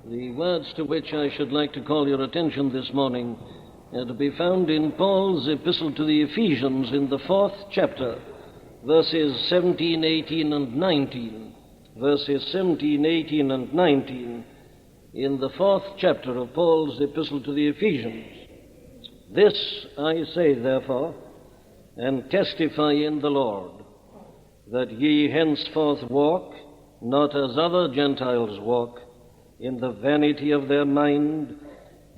The words to which I should like to call your attention this morning are to be found in Paul's epistle to the Ephesians in the 4th chapter, verses 17, 18, and 19. Verses 17, 18, and 19 in the 4th chapter of Paul's epistle to the Ephesians. This I say, therefore, and testify in the Lord, that ye henceforth walk, not as other Gentiles walk, in the vanity of their mind,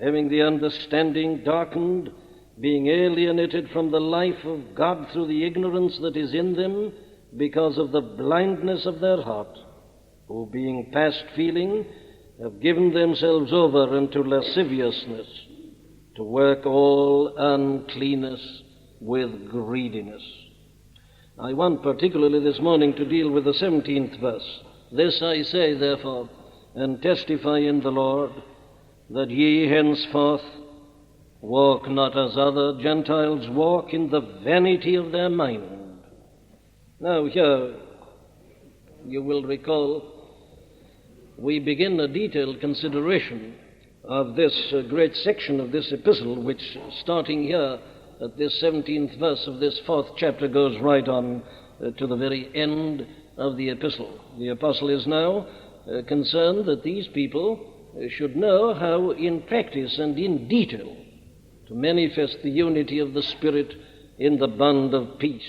having the understanding darkened, being alienated from the life of God through the ignorance that is in them, because of the blindness of their heart, who being past feeling, have given themselves over unto lasciviousness, to work all uncleanness with greediness. I want particularly this morning to deal with the 17th verse. This I say, therefore, and testify in the Lord, that ye henceforth walk not as other Gentiles walk, in the vanity of their mind. Now here, you will recall, we begin a detailed consideration of this great section of this epistle, which, starting here at this 17th verse of this 4th chapter, goes right on to the very end of the epistle. The apostle is now concerned that these people should know how in practice and in detail to manifest the unity of the Spirit in the bond of peace,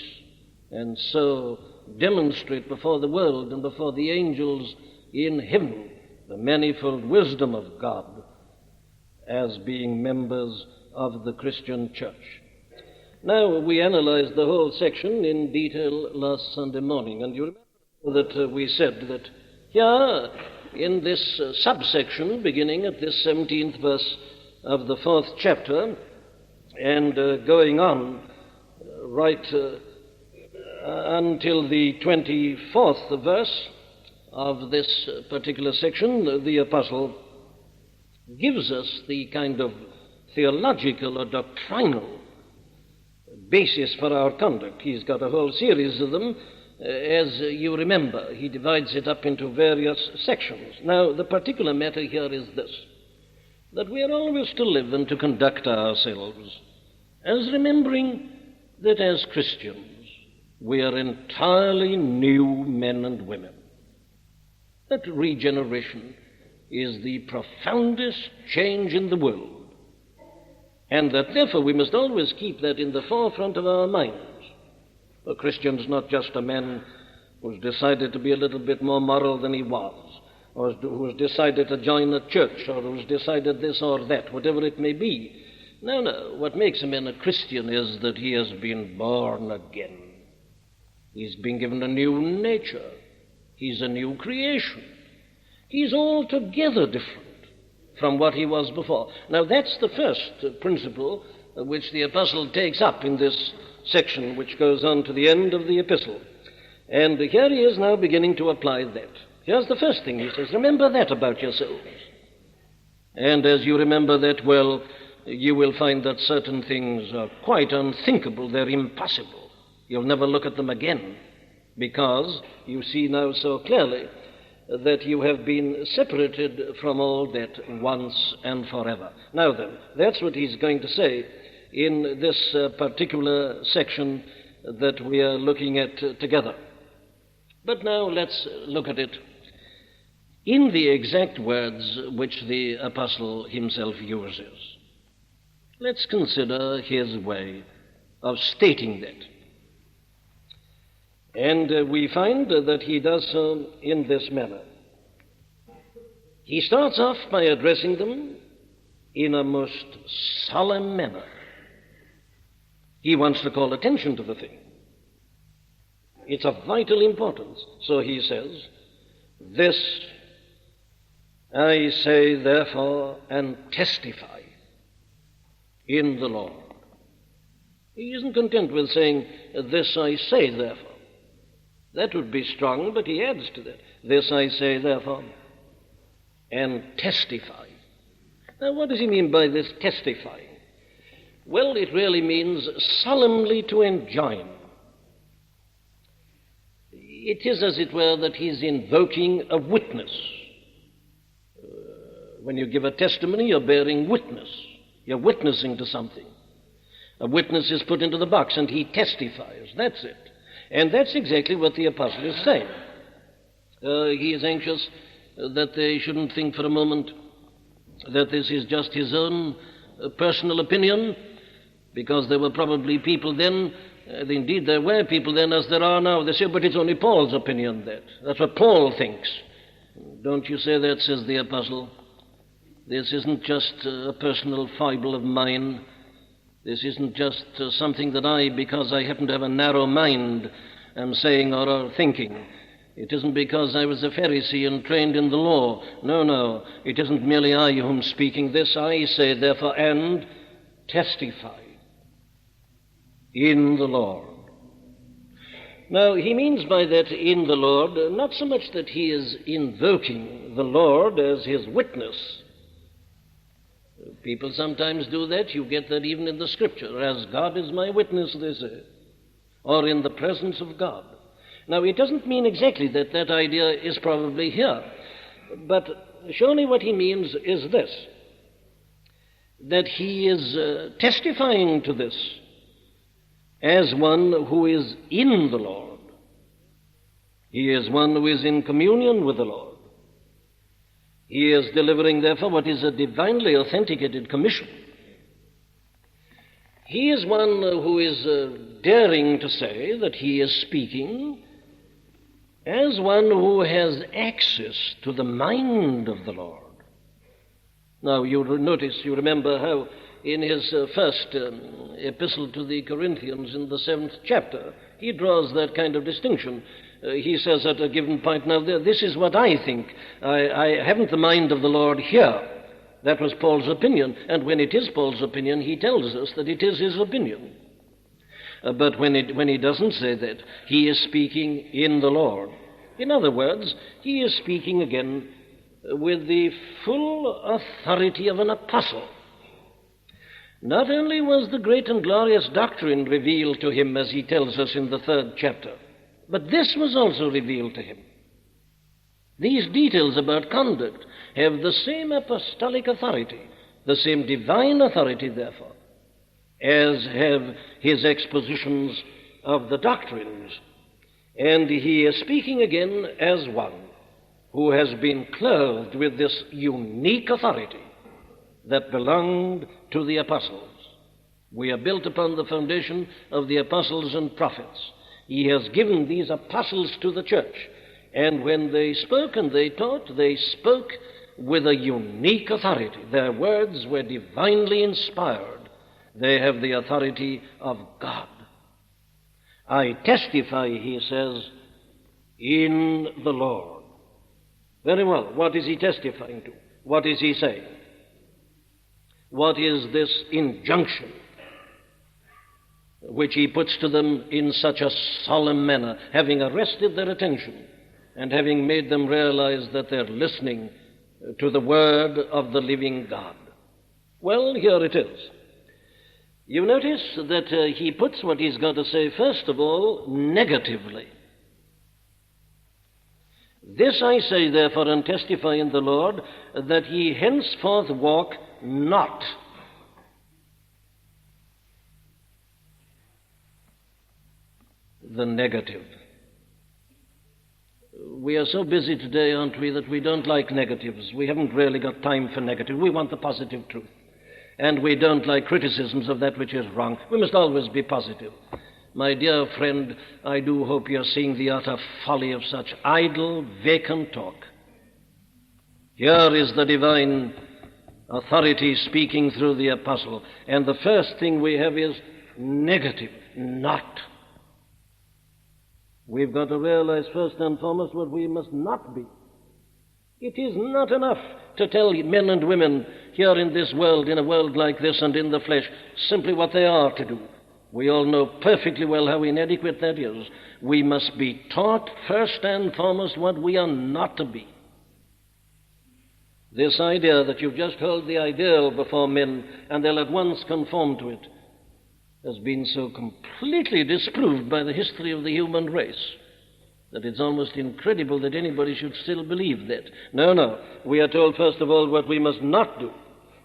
and so demonstrate before the world and before the angels in heaven the manifold wisdom of God as being members of the Christian church. Now, we analyzed the whole section in detail last Sunday morning, and you remember that we said that here, in this subsection, beginning at this 17th verse of the 4th chapter, and going on right until the 24th verse of this particular section, the apostle gives us the kind of theological or doctrinal basis for our conduct. He's got a whole series of them. As you remember, he divides it up into various sections. Now, the particular matter here is this, that we are always to live and to conduct ourselves as remembering that as Christians we are entirely new men and women, that regeneration is the profoundest change in the world, and that therefore we must always keep that in the forefront of our minds. A Christian's not just a man who's decided to be a little bit more moral than he was, or who's decided to join a church, or who's decided this or that, whatever it may be. No. What makes a man a Christian is that he has been born again. He's been given a new nature. He's a new creation. He's altogether different from what he was before. Now, that's the first principle which the apostle takes up in this section, which goes on to the end of the epistle. And here he is now beginning to apply that. Here's the first thing he says: remember that about yourselves. And as you remember that well, you will find that certain things are quite unthinkable. They're impossible. You'll never look at them again, because you see now so clearly that you have been separated from all that once and forever. Now then, that's what he's going to say in this particular section that we are looking at together. But now let's look at it in the exact words which the apostle himself uses. Let's consider his way of stating that. And we find that he does so in this manner. He starts off by addressing them in a most solemn manner. He wants to call attention to the thing. It's of vital importance. So he says, "This I say therefore, and testify in the Lord." He isn't content with saying, "This I say therefore." That would be strong, but he adds to that, "This I say therefore, and testify." Now, what does he mean by this testifying? Well, it really means solemnly to enjoin. It is, as it were, that he's invoking a witness. When you give a testimony, you're bearing witness. You're witnessing to something. A witness is put into the box and he testifies. That's it. And that's exactly what the apostle is saying. He is anxious that they shouldn't think for a moment that this is just his own personal opinion, because there were probably people then, indeed there were people then as there are now, they say, but it's only Paul's opinion that. That's what Paul thinks. Don't you say that, says the apostle. This isn't just a personal foible of mine. This isn't just something that I, because I happen to have a narrow mind, am saying or are thinking. It isn't because I was a Pharisee and trained in the law. No. It isn't merely I whom speaking this. I say, therefore, and testify in the Lord. Now, he means by that in the Lord, not so much that he is invoking the Lord as his witness. People sometimes do that. You get that even in the Scripture. As God is my witness, they say. Or in the presence of God. Now, it doesn't mean exactly that that idea is probably here. But surely what he means is this, that he is testifying to this as one who is in the Lord. He is one who is in communion with the Lord. He is delivering, therefore, what is a divinely authenticated commission. He is one who is daring to say that he is speaking as one who has access to the mind of the Lord. Now, you remember how in his first epistle to the Corinthians in the 7th chapter, he draws that kind of distinction. He says at a given point, now, this is what I think. I haven't the mind of the Lord here. That was Paul's opinion, and when it is Paul's opinion, he tells us that it is his opinion. But when he doesn't say that, he is speaking in the Lord. In other words, he is speaking again with the full authority of an apostle. Not only was the great and glorious doctrine revealed to him, as he tells us in the 3rd chapter, but this was also revealed to him. These details about conduct have the same apostolic authority, the same divine authority, therefore, as have his expositions of the doctrines. And he is speaking again as one who has been clothed with this unique authority that belonged to the apostles. We are built upon the foundation of the apostles and prophets. He has given these apostles to the church, and when they spoke and they taught, they spoke with a unique authority. Their words were divinely inspired. They have the authority of God. I testify, he says, in the Lord. Very well, what is he testifying to? What is he saying? What is this injunction which he puts to them in such a solemn manner, having arrested their attention and having made them realize that they're listening to the word of the living God? Well, here it is. You notice that he puts what he's got to say, first of all, negatively. This I say, therefore, and testify in the Lord, that ye henceforth walk not. The negative. We are so busy today, aren't we, that we don't like negatives. We haven't really got time for negative. We want the positive truth. And we don't like criticisms of that which is wrong. We must always be positive. My dear friend, I do hope you're seeing the utter folly of such idle, vacant talk. Here is the divine authority speaking through the apostle, and the first thing we have is negative, not. We've got to realize first and foremost what we must not be. It is not enough to tell men and women here in this world, in a world like this and in the flesh, simply what they are to do. We all know perfectly well how inadequate that is. We must be taught first and foremost what we are not to be. This idea that you've just held the ideal before men and they'll at once conform to it has been so completely disproved by the history of the human race. that it's almost incredible that anybody should still believe that. No. We are told, first of all, what we must not do.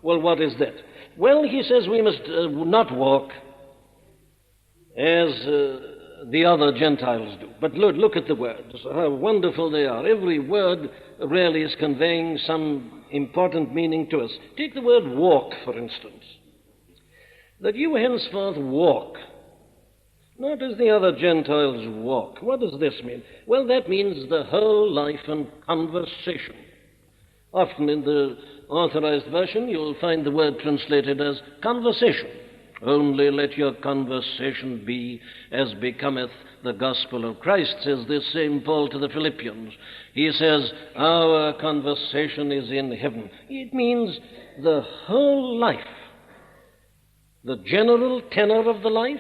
Well, what is that? Well, he says we must not walk as the other Gentiles do. But look at the words, how wonderful they are. Every word really is conveying some important meaning to us. Take the word walk, for instance. That you henceforth walk, not as the other Gentiles walk. What does this mean? Well, that means the whole life and conversation. Often in the Authorized Version, you'll find the word translated as conversation. Only let your conversation be as becometh the gospel of Christ, says this same Paul to the Philippians. He says, our conversation is in heaven. It means the whole life, the general tenor of the life,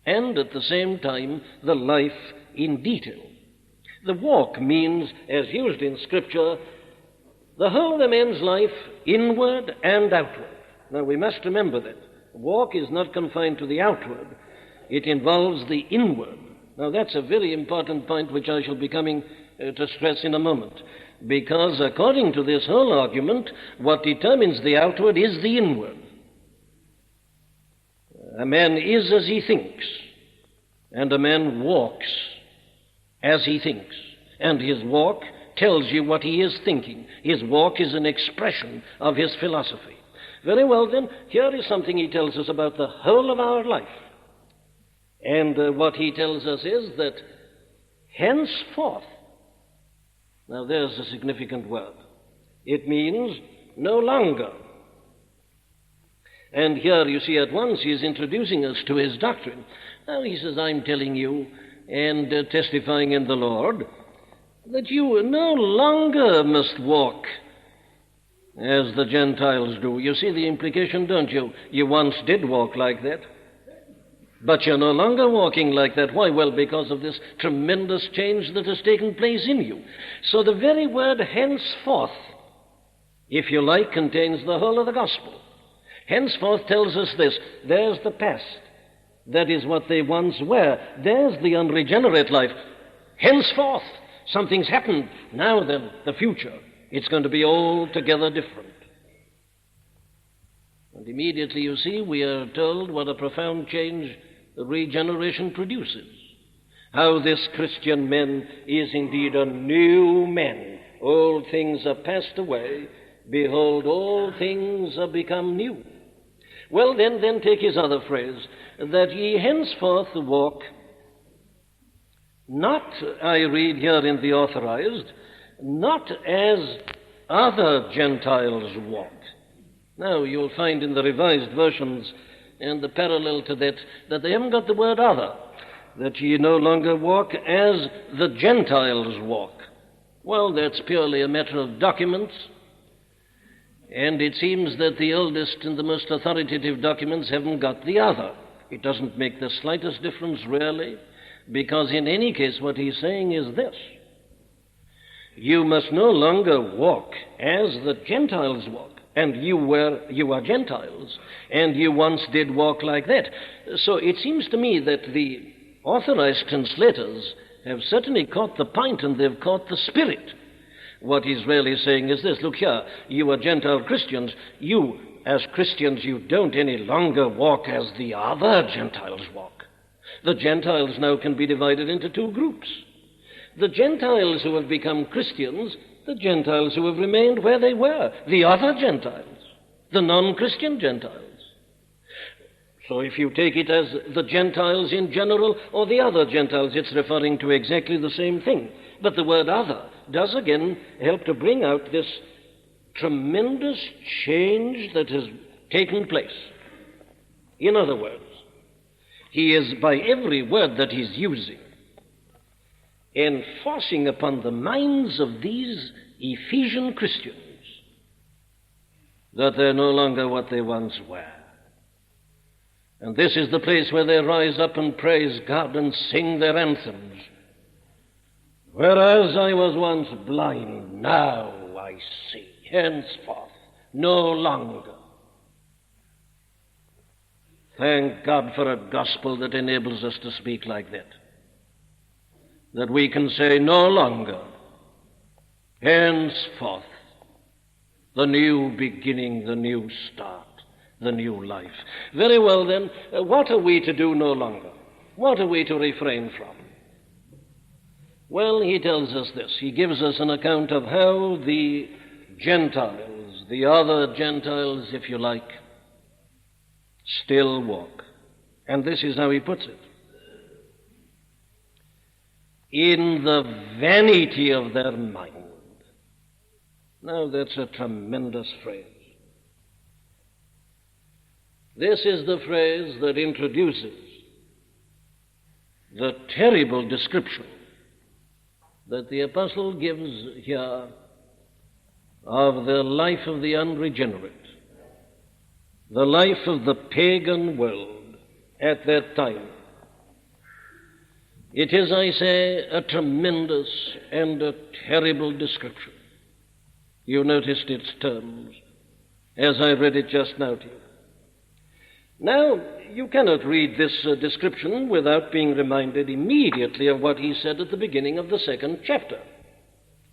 and at the same time, the life in detail. The walk means, as used in Scripture, the whole of a man's life, inward and outward. Now, we must remember that. Walk is not confined to the outward. It involves the inward. Now, that's a very important point which I shall be coming to stress in a moment. Because according to this whole argument, what determines the outward is the inward. A man is as he thinks, and a man walks as he thinks. And his walk tells you what he is thinking. His walk is an expression of his philosophy. Very well, then, here is something he tells us about the whole of our life. And what he tells us is that henceforth, now there's a significant word. It means no longer. And here you see at once he is introducing us to his doctrine. Now he says, I'm telling you and testifying in the Lord that you no longer must walk as the Gentiles do. You see the implication, don't you? You once did walk like that, but you're no longer walking like that. Why? Well, because of this tremendous change that has taken place in you. So the very word henceforth, if you like, contains the whole of the gospel. Henceforth tells us this. There's the past. That is what they once were. There's the unregenerate life. Henceforth, something's happened. Now then, the future. It's going to be altogether different. And immediately, you see, we are told what a profound change regeneration produces. How this Christian man is indeed a new man. Old things are passed away. Behold, all things are become new. Well, then take his other phrase, that ye henceforth walk, not, I read here in the Authorized, not as other Gentiles walk. Now, you'll find in the Revised Versions and the parallel to that they haven't got the word other, that ye no longer walk as the Gentiles walk. Well, that's purely a matter of documents. And it seems that the oldest and the most authoritative documents haven't got the other. It doesn't make the slightest difference, really, because in any case what he's saying is this. You must no longer walk as the Gentiles walk. And you are Gentiles, and you once did walk like that. So it seems to me that the Authorized translators have certainly caught the point, and they've caught the spirit. What he's really saying is this. Look here, you are Gentile Christians. You, as Christians, you don't any longer walk as the other Gentiles walk. The Gentiles now can be divided into two groups. The Gentiles who have become Christians, the Gentiles who have remained where they were, the other Gentiles, the non-Christian Gentiles. So if you take it as the Gentiles in general or the other Gentiles, it's referring to exactly the same thing. But the word other does again help to bring out this tremendous change that has taken place. In other words, he is, by every word that he's using, enforcing upon the minds of these Ephesian Christians that they're no longer what they once were. And this is the place where they rise up and praise God and sing their anthems. Whereas I was once blind, now I see. Henceforth, no longer. Thank God for a gospel that enables us to speak like that. that we can say no longer, henceforth, the new beginning, the new start, the new life. Very well then, what are we to do no longer? What are we to refrain from? Well, he tells us this. He gives us an account of how the Gentiles, the other Gentiles, if you like, still walk. And this is how he puts it. In the vanity of their mind. Now, that's a tremendous phrase. This is the phrase that introduces the terrible description that the apostle gives here of the life of the unregenerate, the life of the pagan world at that time. It is, I say, a tremendous and a terrible description. You noticed its terms as I read it just now to you. Now, you cannot read this description without being reminded immediately of what he said at the beginning of the 2nd chapter.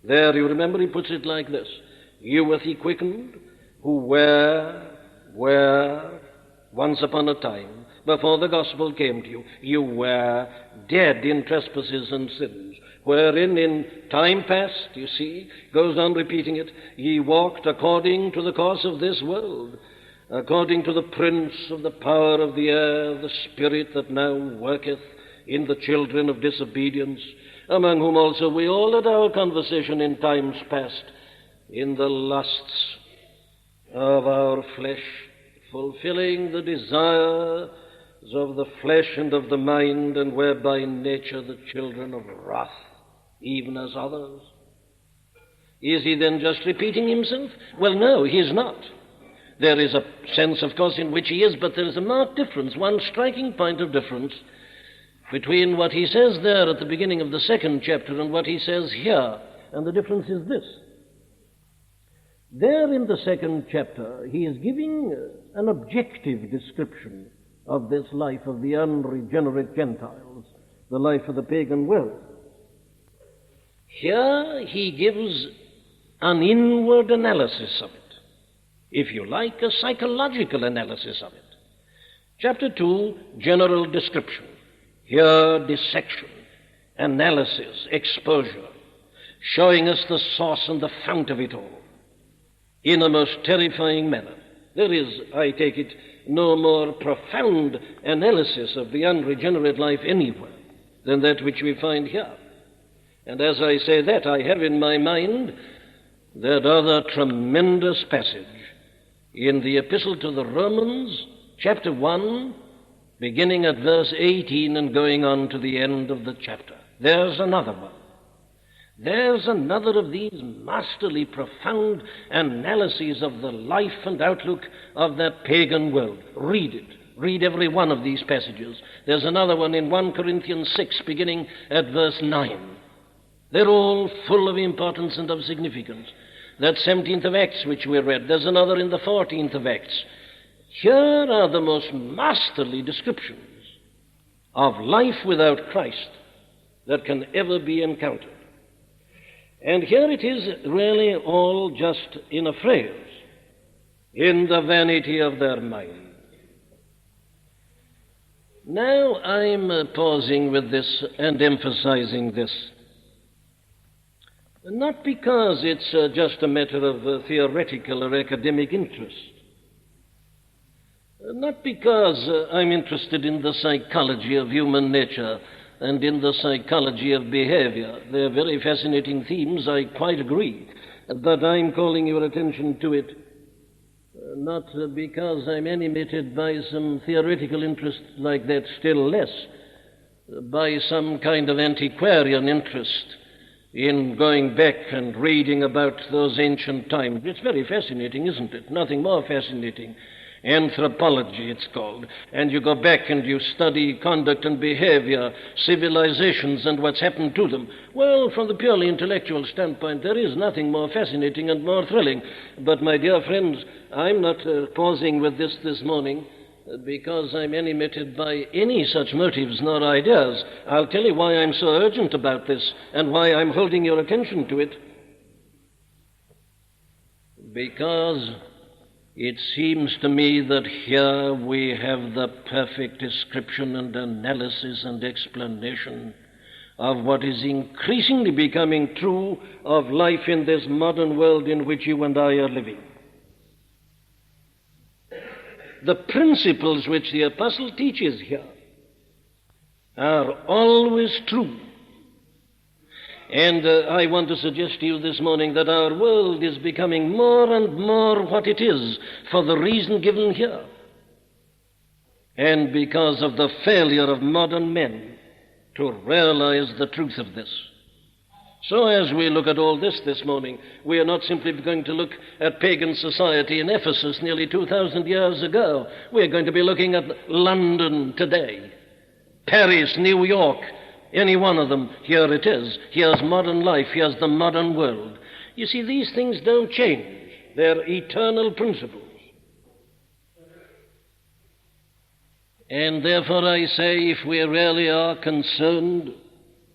There, you remember, he puts it like this: You hath he quickened, who were once upon a time, before the gospel came to you, you were dead in trespasses and sins, wherein in time past, you see, goes on repeating it, ye walked according to the course of this world, according to the prince of the power of the air, the spirit that now worketh in the children of disobedience, among whom also we all had our conversation in times past, in the lusts of our flesh, fulfilling the desires of the flesh and of the mind, and were by nature the children of wrath, even as others. Is he then just repeating himself? Well, no, he is not. There is a sense, of course, in which he is, but there is a marked difference, one striking point of difference between what he says there at the beginning of the 2nd chapter and what he says here. And the difference is this. There in the 2nd chapter, he is giving an objective description of this life of the unregenerate Gentiles, the life of the pagan world. Here he gives an inward analysis of it. If you like, a psychological analysis of it. Chapter 2, general description. Here, dissection, analysis, exposure, showing us the source and the fount of it all in a most terrifying manner. There is, I take it, no more profound analysis of the unregenerate life anywhere than that which we find here. And as I say that, I have in my mind that other tremendous passage in the Epistle to the Romans, chapter 1, beginning at verse 18 and going on to the end of the chapter. There's another one. There's another of these masterly, profound analyses of the life and outlook of that pagan world. Read it. Read every one of these passages. There's another one in 1 Corinthians 6, beginning at verse 9. They're all full of importance and of significance. That 17th of Acts which we read, there's another in the 14th of Acts. Here are the most masterly descriptions of life without Christ that can ever be encountered. And here it is really all just in a phrase, in the vanity of their mind. Now I'm pausing with this and emphasizing this, not because it's just a matter of theoretical or academic interest, not because I'm interested in the psychology of human nature and in the psychology of behavior. They're very fascinating themes, I quite agree, but I'm calling your attention to it not because I'm animated by some theoretical interest like that, still less by some kind of antiquarian interest in going back and reading about those ancient times. It's very fascinating, isn't it? Nothing more fascinating. Anthropology, it's called. And you go back and you study conduct and behavior, civilizations and what's happened to them. Well, from the purely intellectual standpoint, there is nothing more fascinating and more thrilling. But, my dear friends, I'm not pausing with this morning because I'm animated by any such motives nor ideas. I'll tell you why I'm so urgent about this and why I'm holding your attention to it. Because it seems to me that here we have the perfect description and analysis and explanation of what is increasingly becoming true of life in this modern world in which you and I are living. The principles which the apostle teaches here are always true. And I want to suggest to you this morning that our world is becoming more and more what it is for the reason given here, and because of the failure of modern men to realize the truth of this. So as we look at all this morning, we are not simply going to look at pagan society in Ephesus nearly 2,000 years ago. We're going to be looking at London today, Paris, New York, any one of them. Here it is. Here's modern life. Here's the modern world. You see, these things don't change. They're eternal principles. And therefore I say, if we really are concerned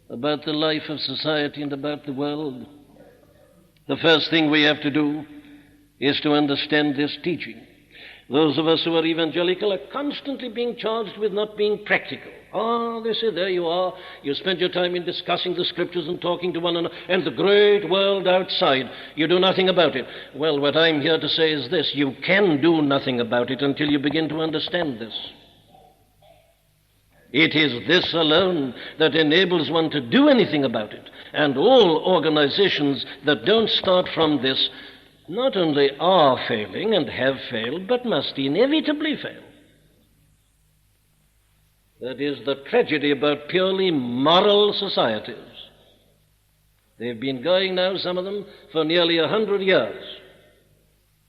about the life of society and about the world, the first thing we have to do is to understand this teaching. Those of us who are evangelical are constantly being charged with not being practical. Oh, they say, there you are. You spend your time in discussing the scriptures and talking to one another, and the great world outside, you do nothing about it. Well, what I'm here to say is this: you can do nothing about it until you begin to understand this. It is this alone that enables one to do anything about it. And all organizations that don't start from this not only are failing and have failed, but must inevitably fail. That is the tragedy about purely moral societies. They've been going now, some of them, for nearly 100 years.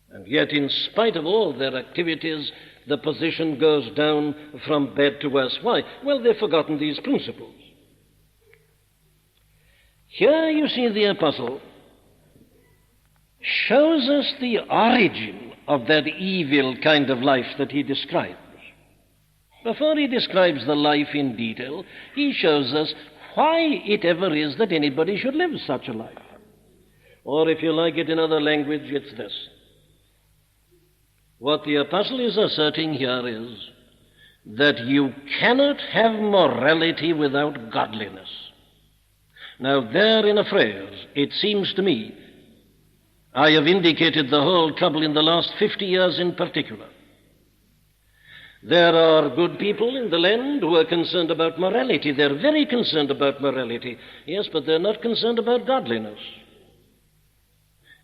And yet, in spite of all their activities, the position goes down from bad to worse. Why? Well, they've forgotten these principles. Here you see the apostle shows us the origin of that evil kind of life that he describes. Before he describes the life in detail, he shows us why it ever is that anybody should live such a life. Or if you like it in other language, it's this. What the apostle is asserting here is that you cannot have morality without godliness. Now, there in a phrase, it seems to me, I have indicated the whole trouble in the last 50 years in particular. There are good people in the land who are concerned about morality. They're very concerned about morality. Yes, but they're not concerned about godliness.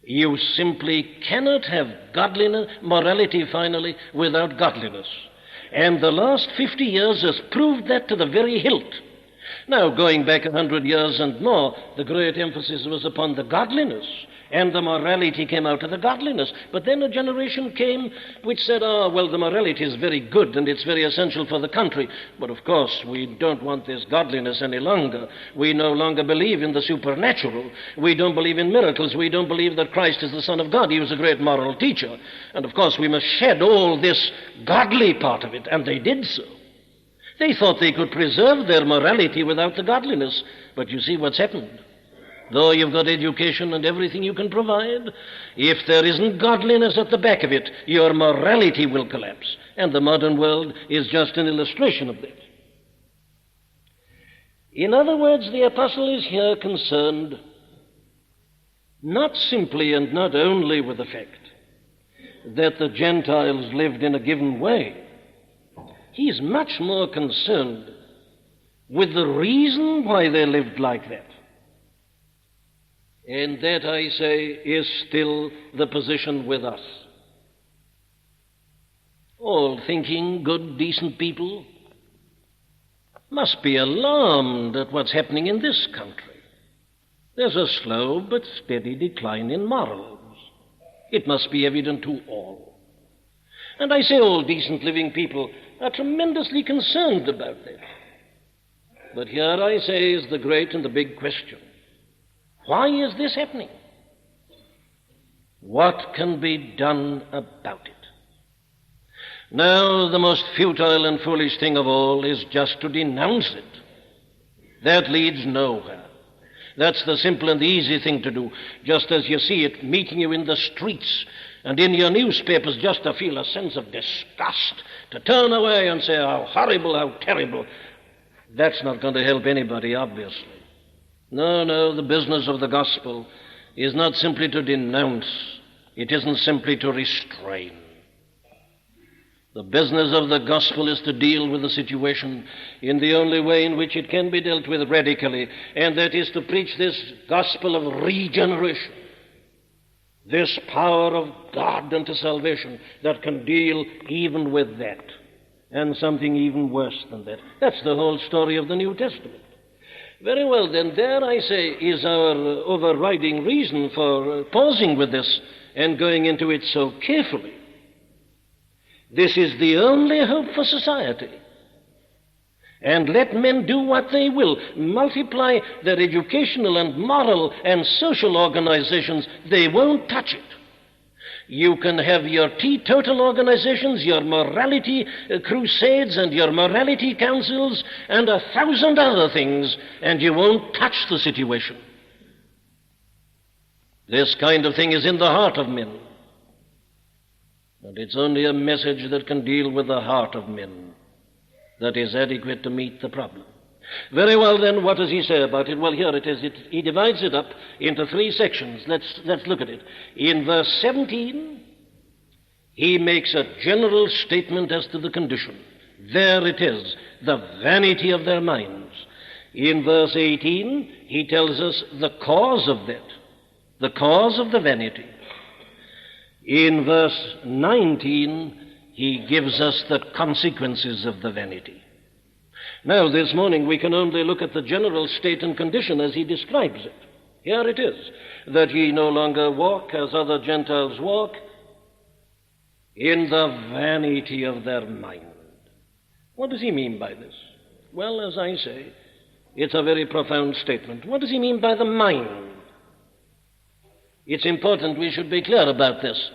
You simply cannot have godliness, morality finally, without godliness. And the last 50 years has proved that to the very hilt. Now, going back 100 years and more, the great emphasis was upon the godliness, and the morality came out of the godliness. But then a generation came which said, well, the morality is very good and it's very essential for the country. But of course, we don't want this godliness any longer. We no longer believe in the supernatural. We don't believe in miracles. We don't believe that Christ is the Son of God. He was a great moral teacher. And of course, we must shed all this godly part of it. And they did so. They thought they could preserve their morality without the godliness. But you see what's happened. Though you've got education and everything you can provide, if there isn't godliness at the back of it, your morality will collapse. And the modern world is just an illustration of that. In other words, the apostle is here concerned not simply and not only with the fact that the Gentiles lived in a given way. He's much more concerned with the reason why they lived like that. And that, I say, is still the position with us. All thinking, good, decent people must be alarmed at what's happening in this country. There's a slow but steady decline in morals. It must be evident to all. And I say all decent living people are tremendously concerned about that. But here, I say, is the great and the big question. Why is this happening? What can be done about it? Now, the most futile and foolish thing of all is just to denounce it. That leads nowhere. That's the simple and the easy thing to do, just as you see it meeting you in the streets and in your newspapers, just to feel a sense of disgust, to turn away and say, how horrible, how terrible. That's not going to help anybody, obviously. No, the business of the gospel is not simply to denounce. It isn't simply to restrain. The business of the gospel is to deal with the situation in the only way in which it can be dealt with radically, and that is to preach this gospel of regeneration, this power of God unto salvation that can deal even with that, and something even worse than that. That's the whole story of the New Testament. Very well, then, there, I say, is our overriding reason for pausing with this and going into it so carefully. This is the only hope for society. And let men do what they will, multiply their educational and moral and social organizations, they won't touch it. You can have your teetotal organizations, your morality crusades, and your morality councils, and 1,000 other things, and you won't touch the situation. This kind of thing is in the heart of men. And it's only a message that can deal with the heart of men that is adequate to meet the problem. Very well, then, what does he say about it? Well, here it is. He divides it up into 3 sections. Let's look at it. In verse 17, he makes a general statement as to the condition. There it is, the vanity of their minds. In verse 18, he tells us the cause of that, the cause of the vanity. In verse 19, he gives us the consequences of the vanity. Now, this morning, we can only look at the general state and condition as he describes it. Here it is, that ye no longer walk as other Gentiles walk, in the vanity of their mind. What does he mean by this? Well, as I say, it's a very profound statement. What does he mean by the mind? It's important we should be clear about this,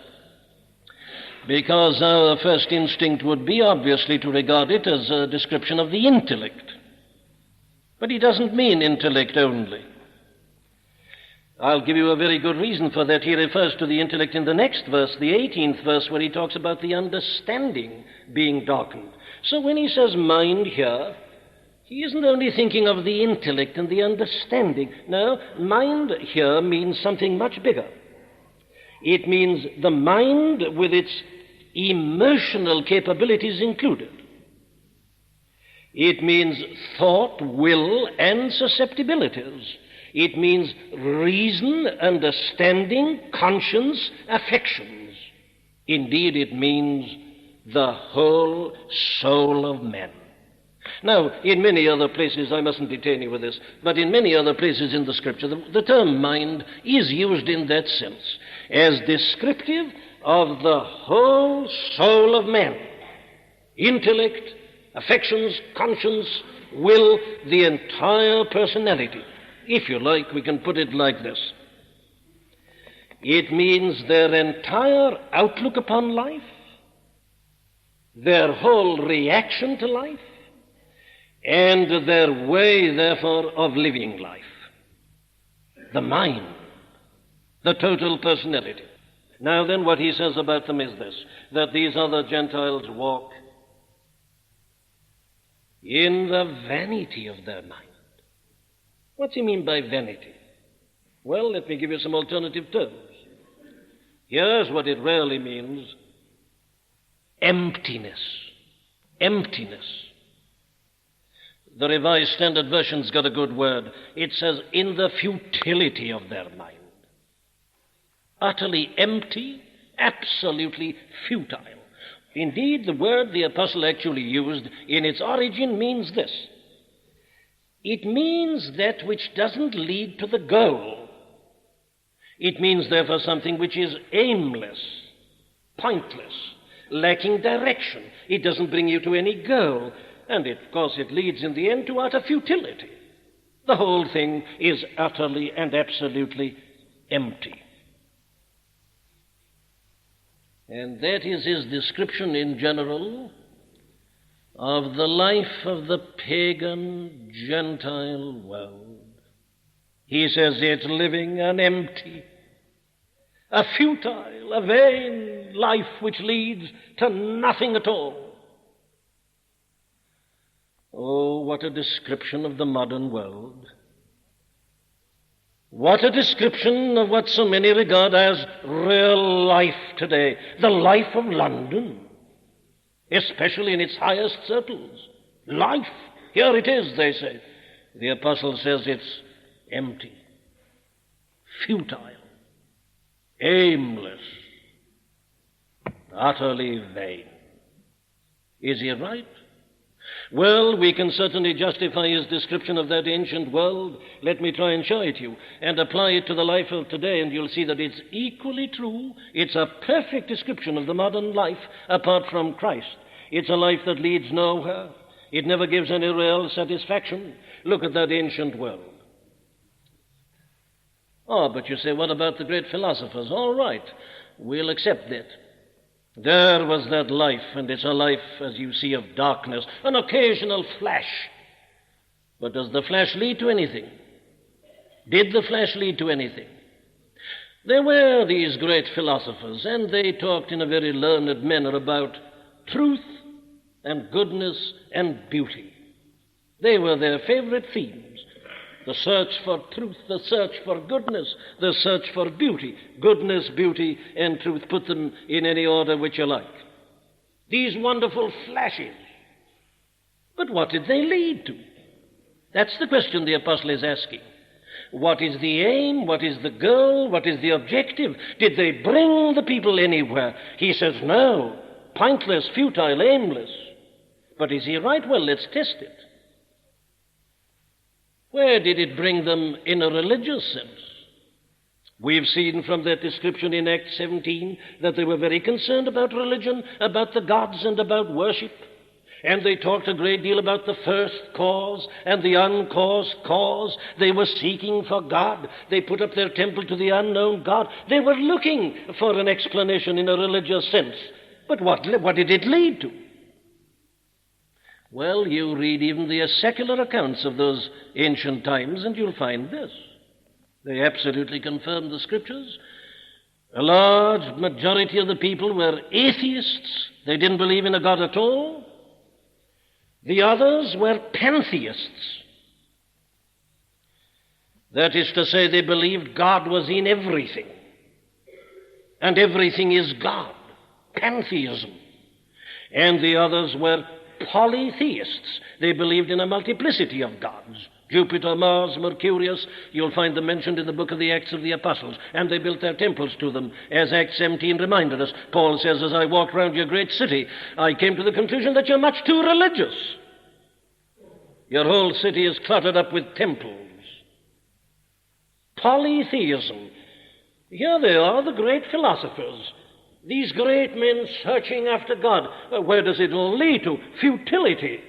because our first instinct would be obviously to regard it as a description of the intellect. But he doesn't mean intellect only. I'll give you a very good reason for that. He refers to the intellect in the next verse, the 18th verse, where he talks about the understanding being darkened. So when he says mind here, he isn't only thinking of the intellect and the understanding. No, mind here means something much bigger. It means the mind with its emotional capabilities included. It means thought, will, and susceptibilities. It means reason, understanding, conscience, affections. Indeed, it means the whole soul of man. Now, in many other places, I mustn't detain you with this, but in many other places in the Scripture, the term mind is used in that sense as descriptive of the whole soul of man. Intellect, affections, conscience, will, the entire personality. If you like, we can put it like this. It means their entire outlook upon life, their whole reaction to life, and their way, therefore, of living life. The mind, the total personality. Now then, what he says about them is this, that these other Gentiles walk in the vanity of their mind. What's he mean by vanity? Well, let me give you some alternative terms. Here's what it really means. Emptiness. Emptiness. The Revised Standard Version's got a good word. It says, in the futility of their mind. Utterly empty, absolutely futile. Indeed, the word the apostle actually used in its origin means this. It means that which doesn't lead to the goal. It means, therefore, something which is aimless, pointless, lacking direction. It doesn't bring you to any goal. And, of course, it leads in the end to utter futility. The whole thing is utterly and absolutely empty. And that is his description in general of the life of the pagan Gentile world. He says it's living an empty, a futile, a vain life which leads to nothing at all. Oh, what a description of the modern world. What a description of what so many regard as real life today, the life of London, especially in its highest circles. Life, here it is, they say. The apostle says it's empty, futile, aimless, utterly vain. Is he right? Well, we can certainly justify his description of that ancient world. Let me try and show it you and apply it to the life of today, and you'll see that it's equally true. It's a perfect description of the modern life apart from Christ. It's a life that leads nowhere. It never gives any real satisfaction. Look at that ancient world. Oh, but you say, what about the great philosophers? All right, we'll accept that. There was that life, and it's a life, as you see, of darkness, an occasional flash. But does the flash lead to anything? Did the flash lead to anything? There were these great philosophers, and they talked in a very learned manner about truth and goodness and beauty. They were their favorite themes. The search for truth, the search for goodness, the search for beauty. Goodness, beauty, and truth. Put them in any order which you like. These wonderful flashes. But what did they lead to? That's the question the apostle is asking. What is the aim? What is the goal? What is the objective? Did they bring the people anywhere? He says, no. Pointless, futile, aimless. But is he right? Well, let's test it. Where did it bring them in a religious sense? We've seen from that description in Acts 17 that they were very concerned about religion, about the gods, and about worship. And they talked a great deal about the first cause and the uncaused cause. They were seeking for God. They put up their temple to the unknown God. They were looking for an explanation in a religious sense. But what did it lead to? Well, you read even the secular accounts of those ancient times, and you'll find this. They absolutely confirm the Scriptures. A large majority of the people were atheists. They didn't believe in a God at all. The others were pantheists. That is to say, they believed God was in everything, and everything is God. Pantheism. And the others were polytheists. They believed in a multiplicity of gods. Jupiter, Mars, Mercurius, you'll find them mentioned in the book of the Acts of the Apostles, and they built their temples to them, as Acts 17 reminded us. Paul says, as I walked round your great city, I came to the conclusion that you're much too religious. Your whole city is cluttered up with temples. Polytheism. Here they are, the great philosophers. These great men searching after God. Where does it all lead to? Futility.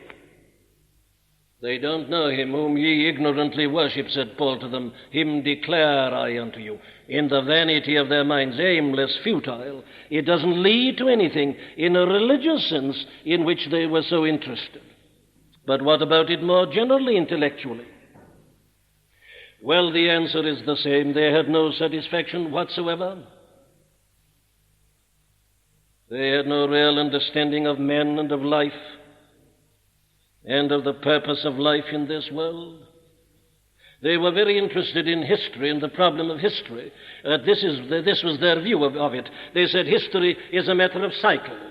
They don't know him whom ye ignorantly worship, said Paul to them. Him declare I unto you. In the vanity of their minds, aimless, futile. It doesn't lead to anything in a religious sense in which they were so interested. But what about it more generally, intellectually? Well, the answer is the same. They had no satisfaction whatsoever. They had no real understanding of men and of life and of the purpose of life in this world. They were very interested in history and the problem of history. This was their view of it. They said history is a matter of cycles.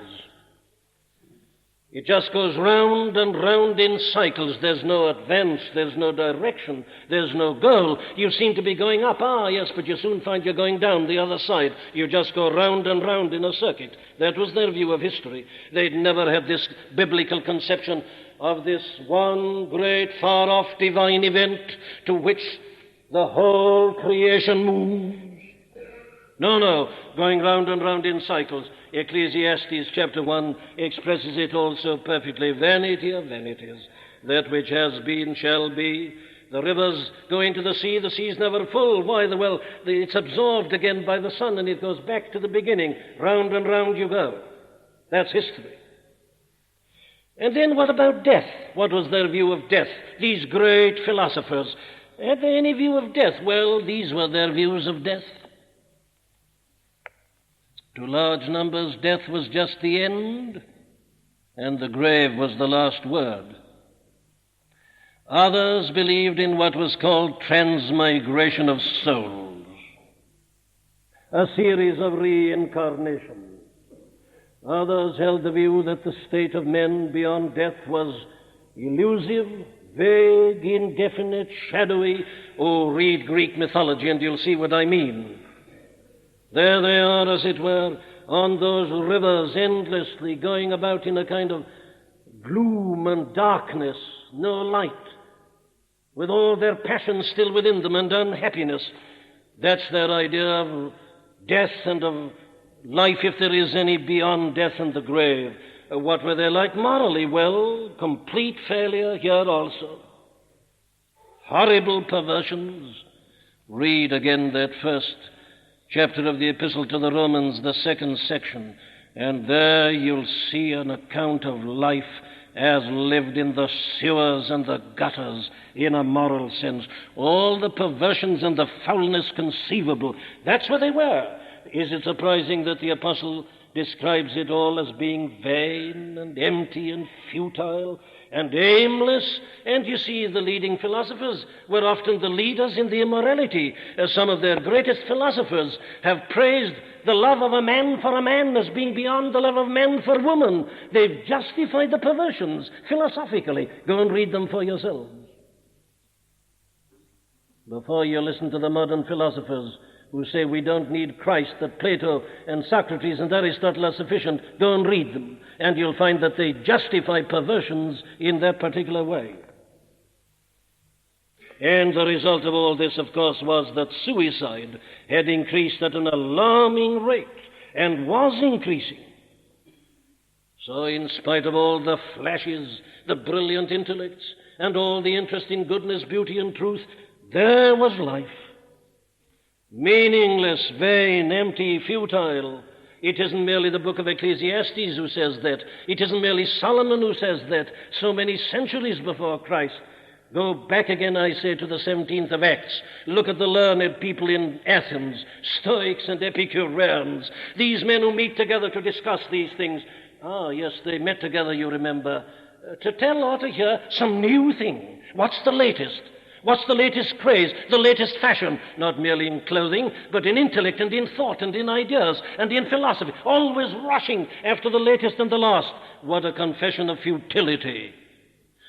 It just goes round and round in cycles. There's no advance, there's no direction, there's no goal. You seem to be going up, yes, but you soon find you're going down the other side. You just go round and round in a circuit. That was their view of history. They'd never had this biblical conception of this one great far-off divine event to which the whole creation moves. No, going round and round in cycles. Ecclesiastes chapter 1 expresses it also perfectly. Vanity of vanities. That which has been shall be. The rivers go into the sea is never full. Why? Well, it's absorbed again by the sun, and it goes back to the beginning. Round and round you go. That's history. And then what about death? What was their view of death? These great philosophers, had they any view of death? Well, these were their views of death. To large numbers, death was just the end, and the grave was the last word. Others believed in what was called transmigration of souls, a series of reincarnations. Others held the view that the state of men beyond death was elusive, vague, indefinite, shadowy. Oh, read Greek mythology and you'll see what I mean. There they are, as it were, on those rivers endlessly, going about in a kind of gloom and darkness, no light, with all their passions still within them and unhappiness. That's their idea of death and of life, if there is any, beyond death and the grave. What were they like morally? Well, complete failure here also. Horrible perversions. Read again that first chapter of the Epistle to the Romans, the second section, and there you'll see an account of life as lived in the sewers and the gutters in a moral sense. All the perversions and the foulness conceivable. That's what they were. Is it surprising that the apostle describes it all as being vain and empty and futile and aimless? And you see, the leading philosophers were often the leaders in the immorality. Some of their greatest philosophers have praised the love of a man for a man as being beyond the love of man for woman. They've justified the perversions philosophically. Go and read them for yourselves. Before you listen to the modern philosophers who say we don't need Christ, that Plato and Socrates and Aristotle are sufficient, go and read them, and you'll find that they justify perversions in that particular way. And the result of all this, of course, was that suicide had increased at an alarming rate, and was increasing. So in spite of all the flashes, the brilliant intellects, and all the interest in goodness, beauty, and truth, there was life. Meaningless, vain, empty, futile. It isn't merely the book of Ecclesiastes who says that. It isn't merely Solomon who says that so many centuries before Christ. Go back again, I say, to the 17th of Acts. Look at the learned people in Athens, Stoics and Epicureans, these men who meet together to discuss these things. Ah, yes, they met together, you remember, to tell or to hear some new thing. What's the latest? What's the latest craze, the latest fashion? Not merely in clothing, but in intellect and in thought and in ideas and in philosophy. Always rushing after the latest and the last. What a confession of futility.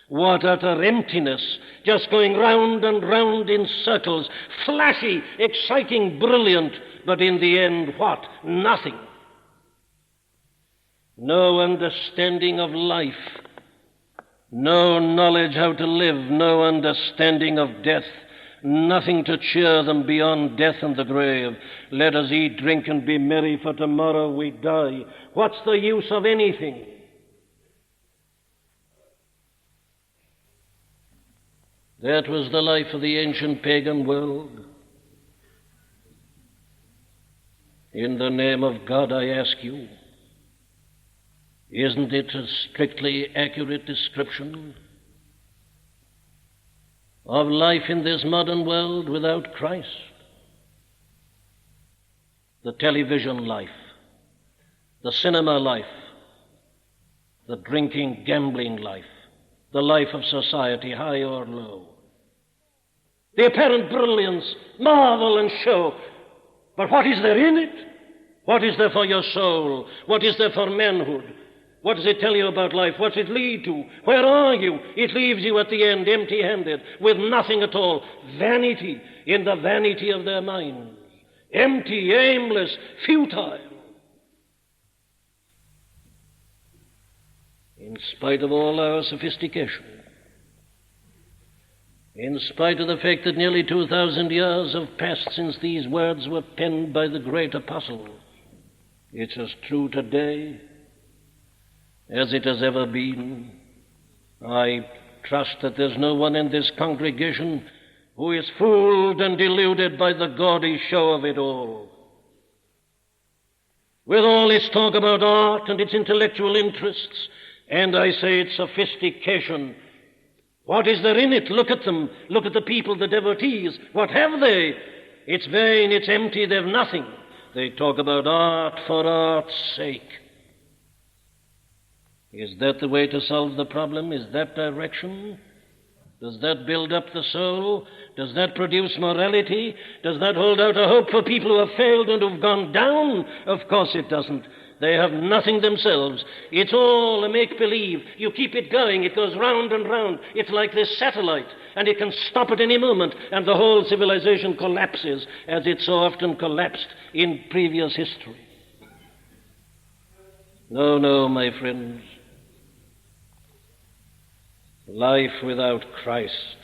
What utter emptiness. Just going round and round in circles. Flashy, exciting, brilliant. But in the end, what? Nothing. No understanding of life. No knowledge how to live, no understanding of death, nothing to cheer them beyond death and the grave. Let us eat, drink, and be merry, for tomorrow we die. What's the use of anything? That was the life of the ancient pagan world. In the name of God, I ask you, isn't it a strictly accurate description of life in this modern world without Christ? The television life, the cinema life, the drinking, gambling life, the life of society, high or low. The apparent brilliance, marvel and show. But what is there in it? What is there for your soul? What is there for manhood? What does it tell you about life? What's it lead to? Where are you? It leaves you at the end empty-handed, with nothing at all. Vanity, in the vanity of their minds. Empty, aimless, futile. In spite of all our sophistication, in spite of the fact that nearly 2,000 years have passed since these words were penned by the great apostle, it's as true today as it has ever been. I trust that there's no one in this congregation who is fooled and deluded by the gaudy show of it all. With all its talk about art and its intellectual interests, and I say its sophistication, what is there in it? Look at them. Look at the people, the devotees. What have they? It's vain, it's empty, they've nothing. They talk about art for art's sake. Is that the way to solve the problem? Is that direction? Does that build up the soul? Does that produce morality? Does that hold out a hope for people who have failed and who've gone down? Of course it doesn't. They have nothing themselves. It's all a make-believe. You keep it going, it goes round and round. It's like this satellite, and it can stop at any moment, and the whole civilization collapses, as it so often collapsed in previous history. No, no, my friends. Life without Christ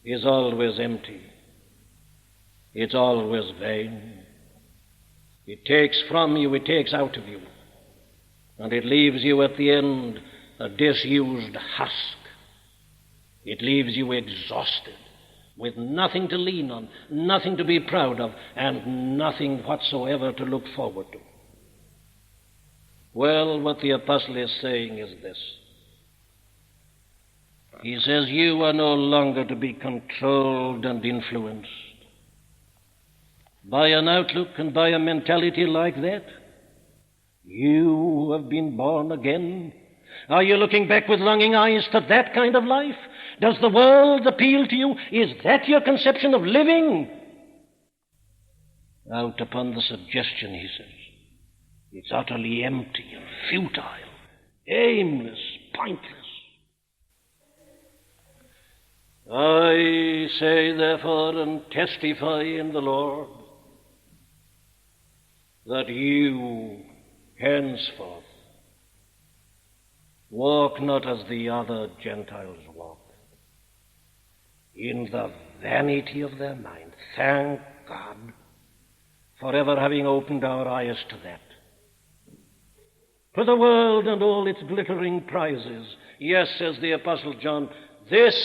is always empty. It's always vain. It takes from you, it takes out of you, and it leaves you at the end a disused husk. It leaves you exhausted, with nothing to lean on, nothing to be proud of, and nothing whatsoever to look forward to. Well, what the apostle is saying is this. He says, you are no longer to be controlled and influenced by an outlook and by a mentality like that. You have been born again. Are you looking back with longing eyes to that kind of life? Does the world appeal to you? Is that your conception of living? Out upon the suggestion, he says. It's utterly empty and futile, aimless, pointless. I say, therefore, and testify in the Lord, that you henceforth walk not as the other Gentiles walk, in the vanity of their mind. Thank God for ever having opened our eyes to that. For the world and all its glittering prizes, yes, says the Apostle John, this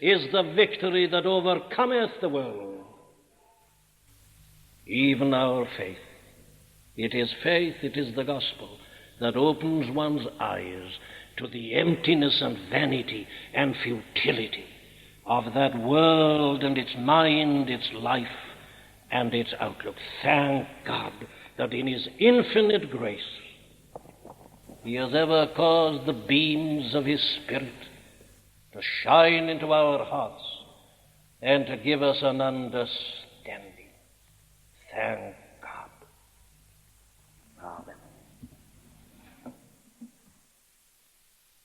is the victory that overcometh the world, even our faith. It is faith, it is the gospel that opens one's eyes to the emptiness and vanity and futility of that world and its mind, its life, and its outlook. Thank God that in His infinite grace He has ever caused the beams of His Spirit to shine into our hearts and to give us an understanding. Thank God. Amen.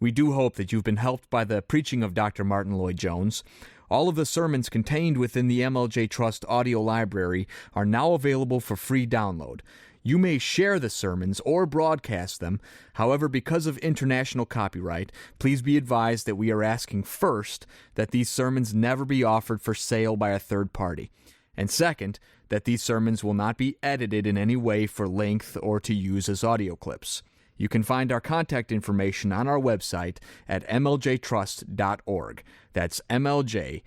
We do hope that you've been helped by the preaching of Dr. Martyn Lloyd-Jones. All of the sermons contained within the MLJ Trust audio library are now available for free download. You may share the sermons or broadcast them. However, because of international copyright, please be advised that we are asking first that these sermons never be offered for sale by a third party. And second, that these sermons will not be edited in any way for length or to use as audio clips. You can find our contact information on our website at mljtrust.org. That's mljtrust.org.